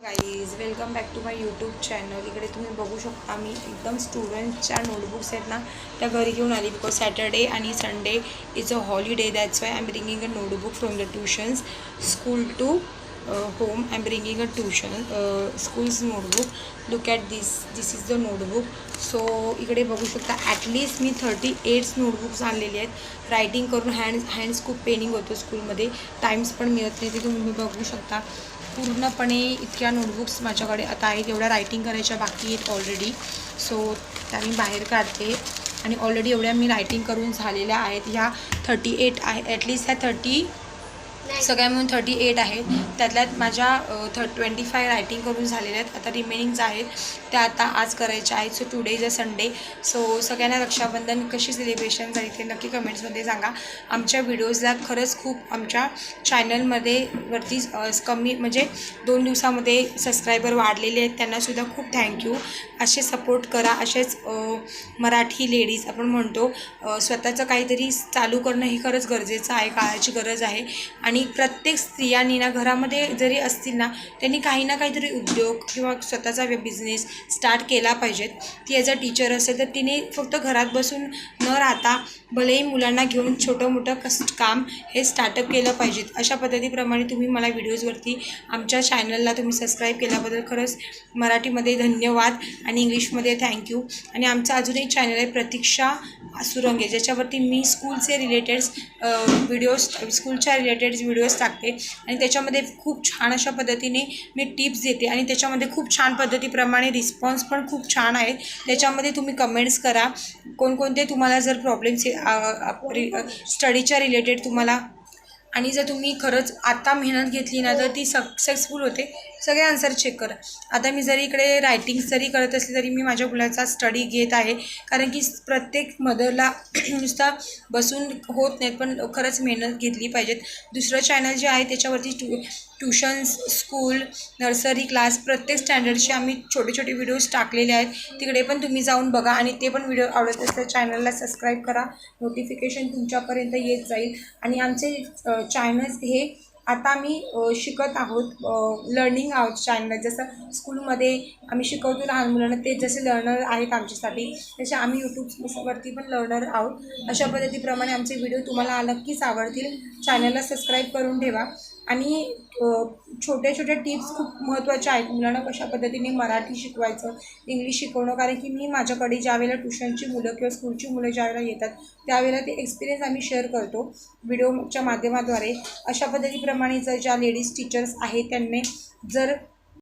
Guys welcome back to my YouTube channel. इकडे तुम्ही बघू शकता मी एकदम स्टुडंटच्या नोटबुक्स आहेत ना त्या घरी घेऊन आली बिकॉज सॅटर्डे आणि Sunday is a holiday, that's why I am bringing a notebook from the tuitions school to home. I'm bringing a tuition school's notebook. Look at this is the notebook. So इकडे बघू शकता at least मी 38 notebooks आणलेले आहेत. Writing करून hands खूप Penning होतो स्कूलमध्ये, Times पण मिळत नाही. ते तुम्ही बघू शकता पूर्णपणे इतक्या नोटबुक्स माझ्याकडे आता आहेत. एवढ्या रायटिंग करायच्या बाकी आहेत ऑलरेडी. सो त्या मी बाहेर काढते आणि ऑलरेडी एवढ्या मी रायटिंग करून झालेल्या आहेत. ह्या 38 आहे, ॲटलिस्ट ह्या 30 सगळ्या मिळून 38 आहेत. त्यातल्यात माझ्या 25 रायटिंग करून झालेल्या आहेत. आता रिमेनिंग्स आहेत त्या आता आज करायच्या आहेत. So today is a Sunday. So सगळ्यांना रक्षाबंधन कशी सेलिब्रेशन झाली ते नक्की कमेंट्समध्ये सांगा. आमच्या व्हिडिओजला खरंच खूप आमच्या चॅनलमध्ये वरती कमी म्हणजे 2 दिवसामध्ये सबस्क्रायबर वाढलेले आहेत. त्यांनासुद्धा खूप थँक्यू. असे सपोर्ट करा. असेच मराठी लेडीज आपण म्हणतो स्वतःचं काहीतरी चालू करणं हे खरंच गरजेचं आहे, काळाची गरज आहे. आणि प्रत्येक स्त्रियांनी ना घरामध्ये जरी असतील ना त्यांनी काही ना काहीतरी उद्योग किंवा स्वतःचा बिझनेस स्टार्ट केला पाहिजेत. ती ॲज अ टीचर असेल तर तिने फक्त घरात बसून न राहता भलेही मुलांना घेऊन छोटं मोठं काम हे स्टार्टअप केलं पाहिजेत. अशा पद्धतीप्रमाणे तुम्ही मला व्हिडिओजवरती आमच्या चॅनलला तुम्ही सबस्क्राईब केल्याबद्दल खरंच मराठीमध्ये धन्यवाद आणि इंग्लिशमध्ये थँक्यू. आणि आमचा अजून एक चॅनल आहे प्रतीक्षा सुरंगे, ज्याच्यावरती मी स्कूलचे रिलेटेड्स स्कूलच्या रिलेटेड व्हिडिओज टाकते आणि त्याच्यामध्ये खूप छान अशा पद्धतीने मी टिप्स देते आणि त्याच्यामध्ये खूप छान पद्धतीप्रमाणे रिस्पॉन्स पण खूप छान आहे. त्याच्यामध्ये तुम्ही कमेंट्स करा कोणकोणते तुम्हाला जर प्रॉब्लेम्स स्टडीच्या रिलेटेड तुम्हाला, आणि जर तुम्ही खरंच आता मेहनत घेतली ना तर ती सक्सेसफुल होते. सगळे आन्सर चेक करा. आता मी जरी इकडे रायटिंग जरी करत असली तरी मी माझ्या मुलाचा स्टडी घेत आहे, कारण की प्रत्येक मदरला नुसता बसून होत नाहीत, पण खरंच मेहनत घेतली पाहिजेत. दुसरं चॅनल जे आहे त्याच्यावरती ट्यूशन्स, स्कूल, नर्सरी क्लास प्रत्येक स्टँडर्डचे आम्ही छोटे छोटे व्हिडिओज टाकलेले आहेत. तिकडे पण तुम्ही जाऊन बघा आणि ते पण व्हिडिओ आवडत असतात चॅनलला सबस्क्राईब करा. नोटिफिकेशन तुमच्यापर्यंत येत जाईल. आणि आमचे चॅनल्स हे आता आम्ही शिकत आहोत, लर्निंग आहोत चॅनल. जसं स्कूलमध्ये आम्ही शिकवतो लहान मुलांना, ते जसे लर्नर आहेत आमच्यासाठी तसे आम्ही यूट्यूबवरती पण लर्नर आहोत. अशा पद्धतीप्रमाणे आमचे व्हिडिओ तुम्हाला नक्कीच आवडतील. चॅनलला सबस्क्राईब करून ठेवा. आणि छोट्या छोट्या टिप्स खूप महत्त्वाच्या आहेत. मुलांना कशा पद्धतीने मराठी शिकवायचं, इंग्लिश शिकवणं, कारण की मी माझ्याकडे ज्यावेळेला ट्यूशनची मुलं किंवा स्कूलची मुलं ज्यावेळेला येतात त्यावेळेला ते एक्सपिरियन्स आम्ही शेअर करतो व्हिडिओच्या माध्यमाद्वारे. अशा पद्धतीप्रमाणे ज्या लेडीज टीचर्स आहेत त्यांनी जर